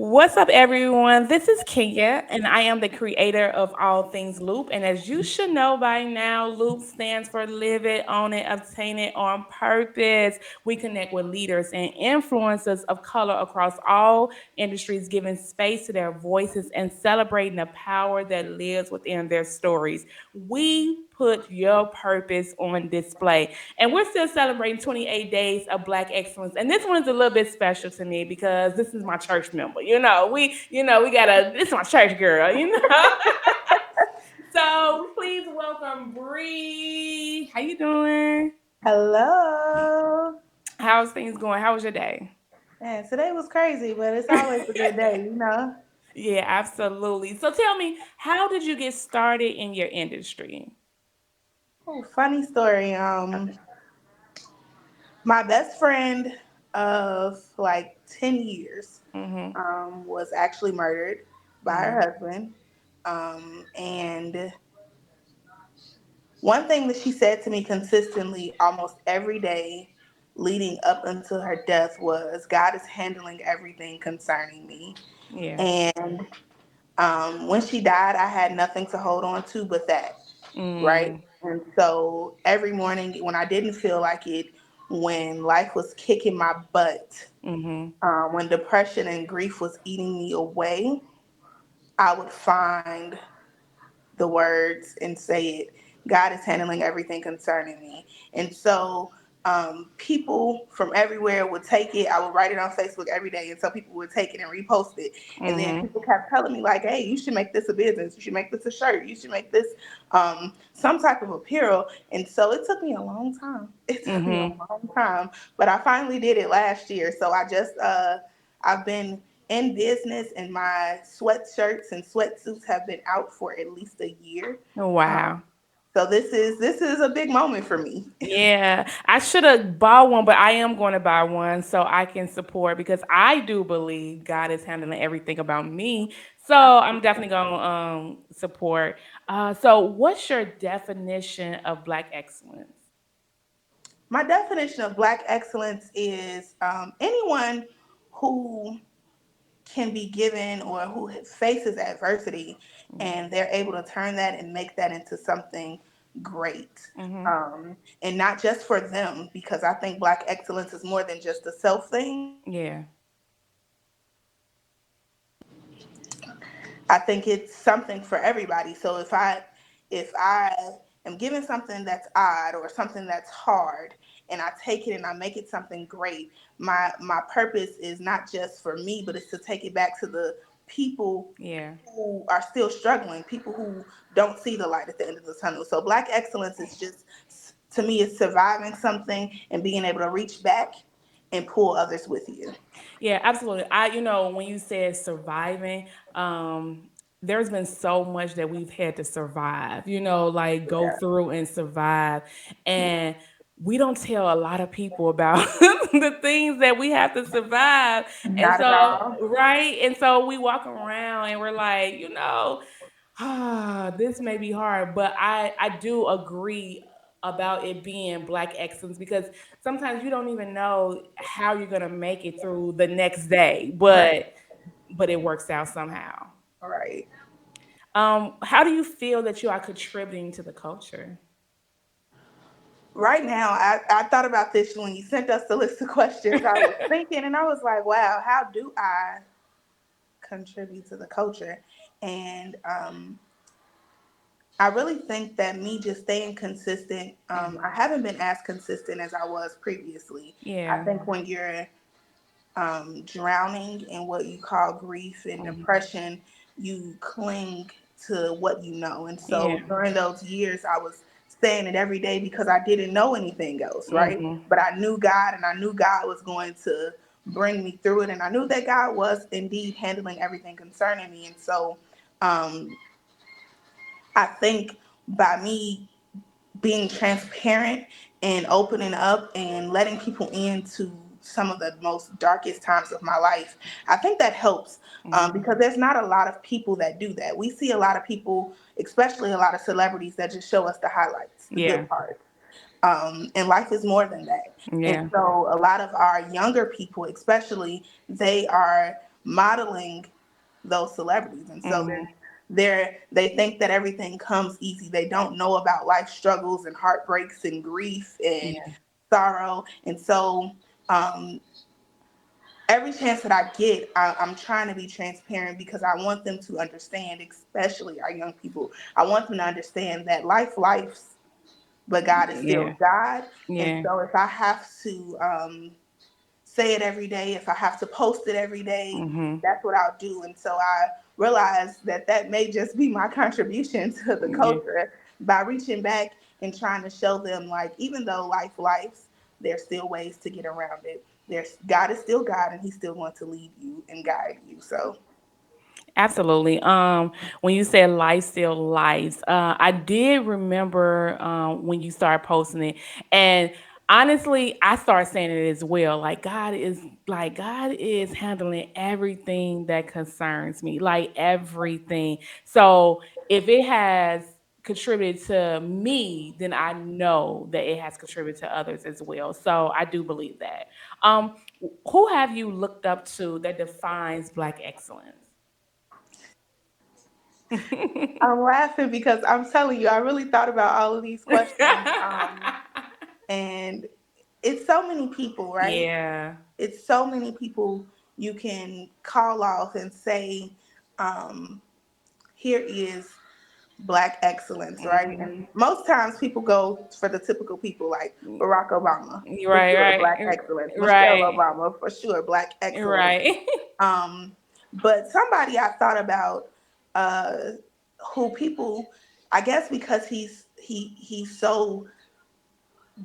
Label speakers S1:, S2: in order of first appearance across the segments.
S1: What's up, everyone? This is Kenya, and I am the creator of All Things Loop. And as you should know by now, Loop stands for Live It, Own It, Obtain It on Purpose. We connect with leaders and influencers of color across all industries, giving space to their voices and celebrating the power that lives within their stories. We put your purpose on display. And we're still celebrating 28 days of Black excellence. And this one's a little bit special to me because this is my church member. We gotta, this is my church girl. So please welcome Bree. How you doing?
S2: Hello.
S1: How's things going? How was your day?
S2: Man, today was crazy, but it's always a good day.
S1: Yeah, absolutely. So tell me, how did you get started in your industry?
S2: Oh, funny story. My best friend of like 10 years
S1: Mm-hmm.
S2: was actually murdered by her
S1: Mm-hmm.
S2: husband. And one thing that she said to me consistently almost every day leading up until her death was, God is handling everything concerning me.
S1: Yeah.
S2: And when she died, I had nothing to hold on to but that, right?
S1: Mm,
S2: And so every morning when I didn't feel like it, when life was kicking my butt,
S1: mm-hmm.
S2: when depression and grief was eating me away, I would find the words and say it. God is handling everything concerning me. And so people from everywhere would take it. I would write it on Facebook every day. And so people would take it and repost it. And then
S1: Mm-hmm.
S2: people kept telling me, like, hey, you should make this a business. You should make this a shirt. You should make this some type of apparel. And so it took me a long time. It took me a
S1: Mm-hmm.
S2: long time. But I finally did it last year. So I've been in business, and my sweatshirts and sweatsuits have been out for at least a year. Um,
S1: Wow.
S2: so this is a big moment for me.
S1: Yeah, I should have bought one, but I am going to buy one so I can support because I do believe God is handling everything about me. So I'm definitely going to support. So what's your definition of Black excellence?
S2: My definition of Black excellence is anyone who can be given or who faces adversity and they're able to turn that and make that into something great.
S1: Mm-hmm.
S2: And not just for them, because I think Black excellence is more than just a self thing.
S1: Yeah.
S2: I think it's something for everybody. So if I am given something that's odd or something that's hard and I take it and I make it something great, my purpose is not just for me, but it's to take it back to the people
S1: Yeah.
S2: who are still struggling, people who don't see the light at the end of the tunnel. So Black excellence is just, to me, it's surviving something and being able to reach back and pull others with you.
S1: Yeah, absolutely. When you said surviving, there's been so much that we've had to survive, like go
S2: Yeah.
S1: through and survive. And we don't tell a lot of people about the things that we have to survive. And
S2: Not at
S1: so,
S2: all.
S1: right. And so we walk around and we're like, this may be hard, but I do agree about it being Black excellence because sometimes you don't even know how you're gonna make it through the next day,
S2: Right.
S1: but it works out somehow.
S2: All right.
S1: How do you feel that you are contributing to the culture?
S2: Right now, I thought about this when you sent us the list of questions. I was thinking and I was like, wow, how do I contribute to the culture? And I really think that me just staying consistent, I
S1: Mhm.
S2: haven't been as consistent as I was previously. I
S1: Yeah.
S2: think when you're drowning in what you call grief and
S1: Mhm.
S2: depression, you cling to what you know. And
S1: Yeah.
S2: so during those years, I was saying it every day because I didn't know anything else, right?
S1: Mhm.
S2: But I knew God, and I knew God was going to bring me through it. And I knew that God was indeed handling everything concerning me. And so um, I think by me being transparent and opening up and letting people into some of the most darkest times of my life, I think that helps,
S1: Mhm.
S2: because there's not a lot of people that do that. We see a lot of people, especially a lot of celebrities, that just show us the highlights, the
S1: Yeah.
S2: good parts. And life is more than that. And
S1: Yeah.
S2: so a lot of our younger people, especially, they are modeling those celebrities. And so
S1: Mhm.
S2: they think that everything comes easy. They don't know about life struggles and heartbreaks and grief and
S1: Yeah.
S2: sorrow. And so um, every chance that I get, I'm trying to be transparent because I want them to understand, especially our young people. I want them to understand that life's, but God is still
S1: Yeah.
S2: God. And
S1: Yeah.
S2: so if I have to say it every day, if I have to post it every day,
S1: Mhm.
S2: that's what I'll do. And so I realized that that may just be my contribution to the
S1: Yeah.
S2: culture by reaching back and trying to show them, like, even though life, there's still ways to get around it. There's God is still God, and He's still going to lead you and guide you. So
S1: Absolutely. When you said life still lives, I did remember when you started posting it, and honestly, I started saying it as well. God is handling everything that concerns me, like everything. So if it has contributed to me, then I know that it has contributed to others as well. So I do believe that. Who have you looked up to that defines Black excellence?
S2: I'm laughing because I'm telling you, I really thought about all of these questions. And it's so many people, right?
S1: Yeah.
S2: It's so many people you can call off and say, um, here is Black excellence, right? And
S1: Mhm.
S2: most times people go for the typical people like Barack Obama, for
S1: Right,
S2: sure,
S1: right.
S2: Black excellence. Michelle
S1: Right.
S2: Obama, for sure, Black excellence.
S1: Right.
S2: Um, but somebody I thought about, uh, who people, I guess because he's so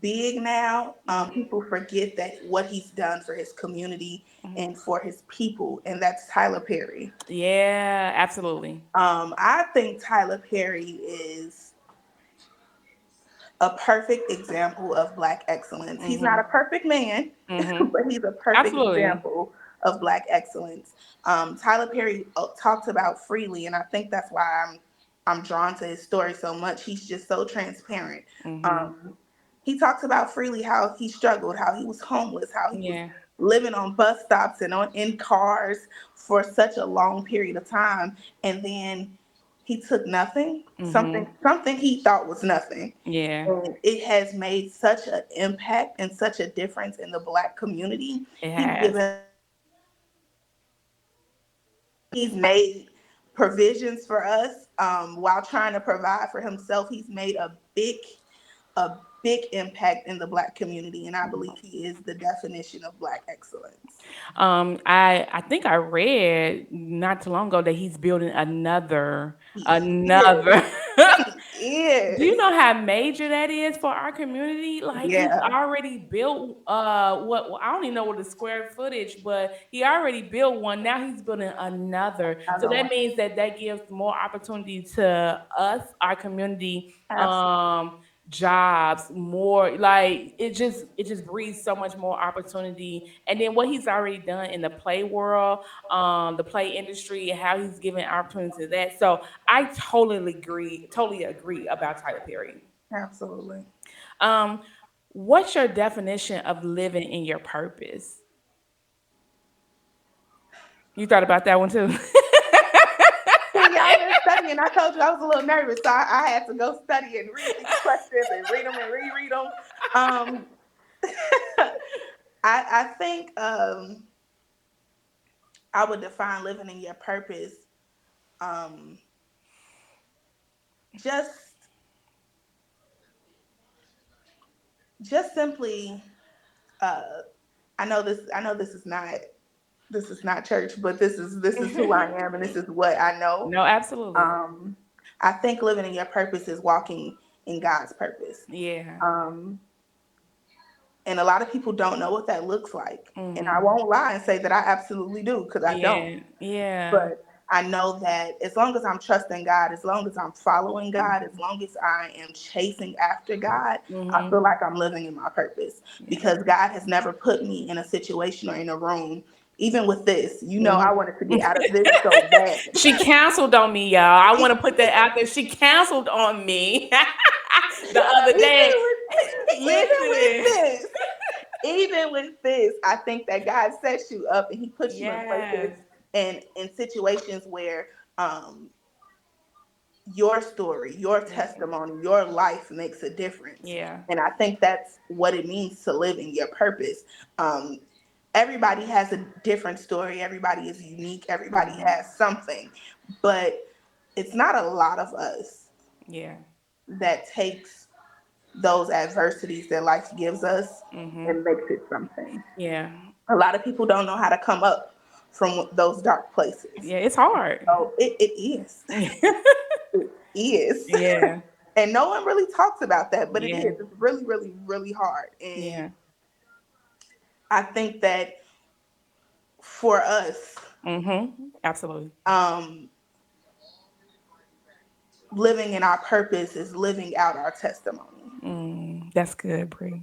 S2: big now,
S1: Mhm.
S2: people forget that what he's done for his community
S1: Mhm.
S2: and for his people, and that's Tyler Perry.
S1: Yeah, absolutely.
S2: I think Tyler Perry is a perfect example of Black excellence. He's not a
S1: Mhm.
S2: perfect man,
S1: Mhm.
S2: but he's a perfect
S1: Absolutely.
S2: example of Black excellence. Tyler Perry talks about freely, and I think that's why I'm drawn to his story so much. He's just so transparent.
S1: Mhm.
S2: Um, he talks about freely how he struggled, how he was homeless, how he was
S1: Yeah.
S2: living on bus stops and on in cars for such a long period of time, and then he took nothing,
S1: Mhm.
S2: something he thought was nothing,
S1: Yeah.
S2: and it has made such an impact and such a difference in the Black community.
S1: It
S2: He's
S1: has.
S2: given He's made provisions for us, while trying to provide for himself. He's made a big impact in the Black community, and I believe he is the definition of Black excellence.
S1: I think I read not too long ago that he's building
S2: He is.
S1: another.
S2: He
S1: Do you
S2: is.
S1: know how major that is for our community? Like he's
S2: Yeah,
S1: already built what well, I don't even know what the square footage, but he already built one. Now he's building another. So
S2: another
S1: that
S2: one.
S1: means that that gives more opportunity to us, our community,
S2: Absolutely.
S1: jobs, more like it just breeds so much more opportunity. And then what he's already done in the play world, the play industry, and how he's given opportunity to that. So I totally agree about Tyler Perry.
S2: Absolutely.
S1: Um, what's your definition of living in your purpose? You thought about that one too.
S2: See, y'all been studying. I told you I was a little nervous, so I had to go study and read these questions and read them and reread them. Um, I think I would define living in your purpose, um, just just simply. Uh, I know this is not church, but this is who I am, and this is what I know.
S1: No, absolutely.
S2: Um, I think living in your purpose is walking in God's purpose.
S1: Yeah.
S2: Um, and a lot of people don't know what that looks like. And I
S1: Mhm.
S2: won't lie and say that I absolutely do, because I don't.
S1: Yeah. Yeah.
S2: But I know that as long as I'm trusting God, as long as I'm following God, as
S1: Mhm.
S2: long as I am chasing after God, I
S1: Mhm.
S2: feel like I'm living in my purpose,
S1: Yeah.
S2: because God has never put me in a situation or in a room. Even with this, I
S1: Mhm.
S2: wanted to get out of this so bad.
S1: She canceled on me, y'all. I want to put that out there. She canceled on me the other
S2: even
S1: day.
S2: with even with
S1: Listen.
S2: this, even with this, I think that God sets you up and He puts you in places
S1: Yes.
S2: and in situations where um, your story, your
S1: Mhm.
S2: testimony, your life makes a difference.
S1: Yeah.
S2: And I think that's what it means to live in your purpose. Um, everybody has a different story, everybody is unique, everybody
S1: Mhm.
S2: has something, but it's not a lot of us
S1: Yeah.
S2: that takes those adversities that life gives us
S1: Mhm.
S2: and makes it something.
S1: Yeah.
S2: A lot of people don't know how to come up from those dark places.
S1: Yeah, it's hard.
S2: So it is. It is.
S1: Yeah.
S2: And no one really talks about that, but it
S1: Yeah.
S2: is. It's really, really, really hard. And
S1: Yeah.
S2: I think that for us,
S1: Absolutely.
S2: um, living in our purpose is living out our testimony.
S1: That's good, Bree.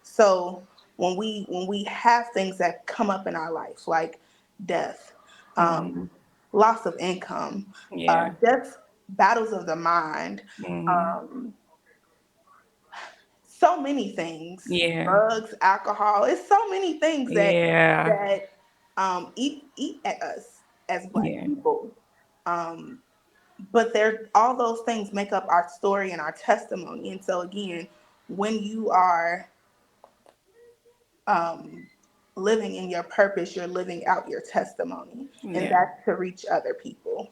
S2: So when we have things that come up in our life, like death,
S1: Mm.
S2: loss of income,
S1: Yeah.
S2: death, battles of the mind,
S1: Mm.
S2: um, so many things,
S1: Yeah.
S2: drugs, alcohol. It's so many things that
S1: Yeah.
S2: that eat at us as Black
S1: Yeah.
S2: people. Um, but they're all those things make up our story and our testimony. And so again, when you are um, living in your purpose, you're living out your testimony, and
S1: Yeah.
S2: that's to reach other people.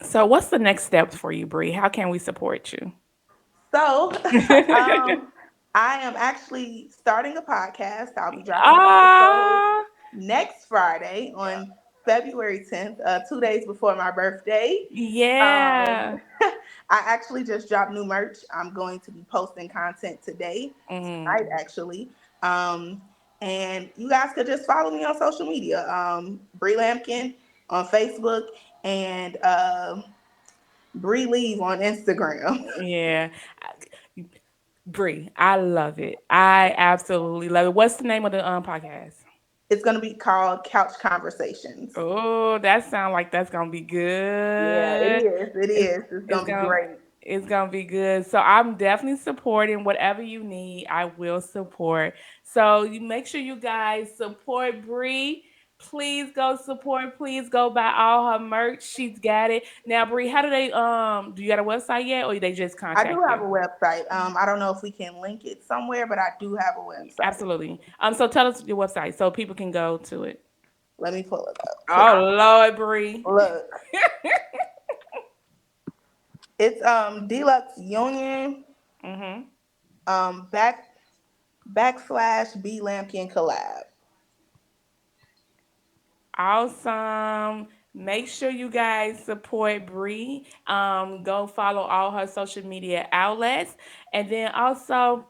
S1: So what's the next steps for you, Bree? How can we support you?
S2: So, I am actually starting a podcast. I'll be dropping an episode
S1: Ah,
S2: next Friday on February 10th, 2 days before my birthday. Um,
S1: yeah.
S2: I actually just dropped new merch. I'm going to be posting content tonight
S1: Mm,
S2: actually. Um, and you guys could just follow me on social media. Bree Lampkin on Facebook and Bree Leave on Instagram.
S1: yeah. Bree, I love it. I absolutely love it. What's the name of the podcast?
S2: It's going to be called Couch Conversations.
S1: Oh, that sounds like that's gonna be
S2: Yeah, it
S1: good.
S2: is. It
S1: It's
S2: is. It's
S1: it's
S2: going to be
S1: gonna
S2: great.
S1: it's gonna be good. So I'm definitely supporting whatever you need. I will support. So you make sure you guys support Bree. Please go support. Please go buy all her merch. She's got it now. Bree, how do they do you got a website yet, or they just
S2: I do
S1: contact
S2: have
S1: you?
S2: a website. I don't know if we can link it somewhere, but I do have a website.
S1: Absolutely. So tell us your website so people can go to it.
S2: Let me pull it up. So
S1: Oh Lord, Bree.
S2: look, it's Deluxe Union
S1: hmm
S2: back backslash B Lampkin collab.
S1: Awesome. Make sure you guys support Bree. Go follow all her social media outlets. And then also,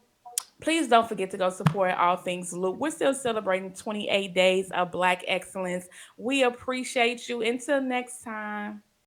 S1: please don't forget to go support All Things Loop. We're still celebrating 28 days of Black excellence. We appreciate you. Until next time.